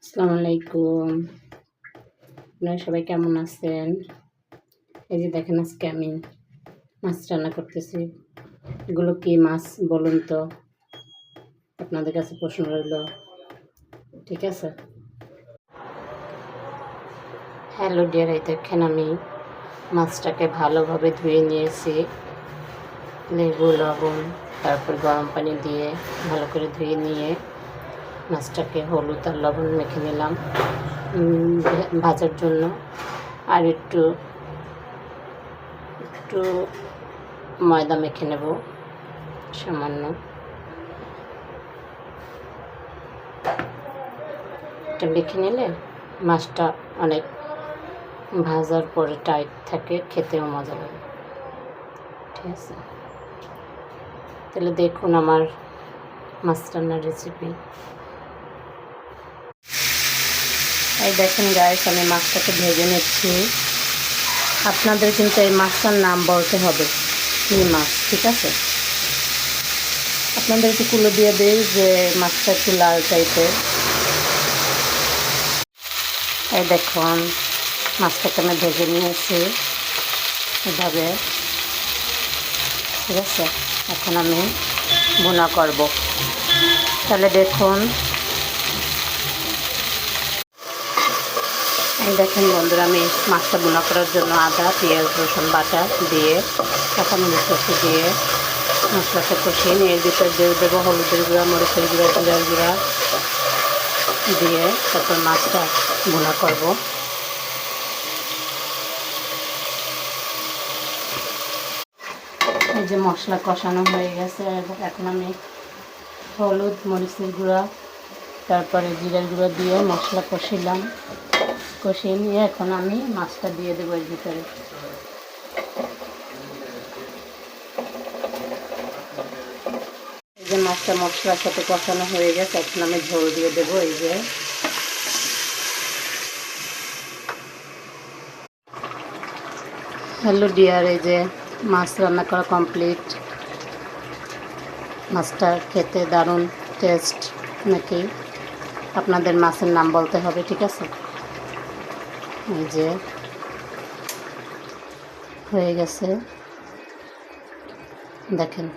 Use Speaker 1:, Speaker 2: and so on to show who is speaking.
Speaker 1: আসসালামু আলাইকুম। আপনারা সবাই কেমন আছেন? এই যে দেখেন আজকে আমি মাছ রান্না করতেছি। এগুলো কি মাছ বলুন তো? আপনাদের কাছে প্রশ্ন রইল। ঠিক আছে? হ্যালো ডিয়ার, এই দেখেন আমি মাছটাকে ভালোভাবে ধুয়ে নিয়েছি। লেবু, লবণ, তারপর গরম পানি দিয়ে ভালো করে ধুয়ে নিয়ে মাছটাকে হলুদ আর লবণ মেখে নিলাম ভাজার জন্য। আর একটু ময়দা মেখে নেব সামান্য। এটা মেখে নিলে মাছটা অনেক ভাজার পরে টাইট থাকে, খেতেও মজা লাগে। ঠিক আছে, তাহলে দেখুন আমার মাছ রান্নার রেসিপি। এই দেখেন গাইস, আমি মাছটাকে ভেজে নিচ্ছি। আপনাদের কিন্তু এই মাছটার নাম বলতে হবে কী মাছ, ঠিক আছে? আপনাদের একটু কুলো দিয়ে দিই যে মাছটা একটু লাল টাইপের। এই দেখুন মাছটাকে আমি ভেজে নিয়েছি এভাবে, ঠিক আছে? এখন আমি ভুনা করব। তাহলে দেখুন, এই দেখেন বন্ধুরা, আমি মাছটা ভুনা করার জন্য আদা, পেঁয়াজ, রসুন বাটা দিয়ে কাঁচামরিচ কষে দিয়ে মশলাটা কষিয়ে নিয়ে এর ভিতরে দিয়ে দেবো হলুদের গুঁড়া, মরিচের গুঁড়া, জিরার গুঁড়া দিয়ে তারপর মাছটা ভুনা করব। এই যে মশলা কষানো হয়ে গেছে, এখন আমি হলুদ, মরিচের গুঁড়া, তারপরে জিরার গুঁড়া দিয়ে মশলা কষিয়ে নিয়ে এখন আমি মাছটা দিয়ে দেবো এর ভিতরে। এই যে মাছটা মশলার সাথে কষানো হয়ে গেছে, এখন আমি ঝোল দিয়ে দেবো। এই যে হ্যালো ডিয়ার, এই যে মাছ রান্না করা কমপ্লিট। মাছটা খেতে দারুণ টেস্ট নাকি? আপনাদের মাছের নাম বলতে হবে, ঠিক আছে? এই যে হয়ে গেছে, দেখেন।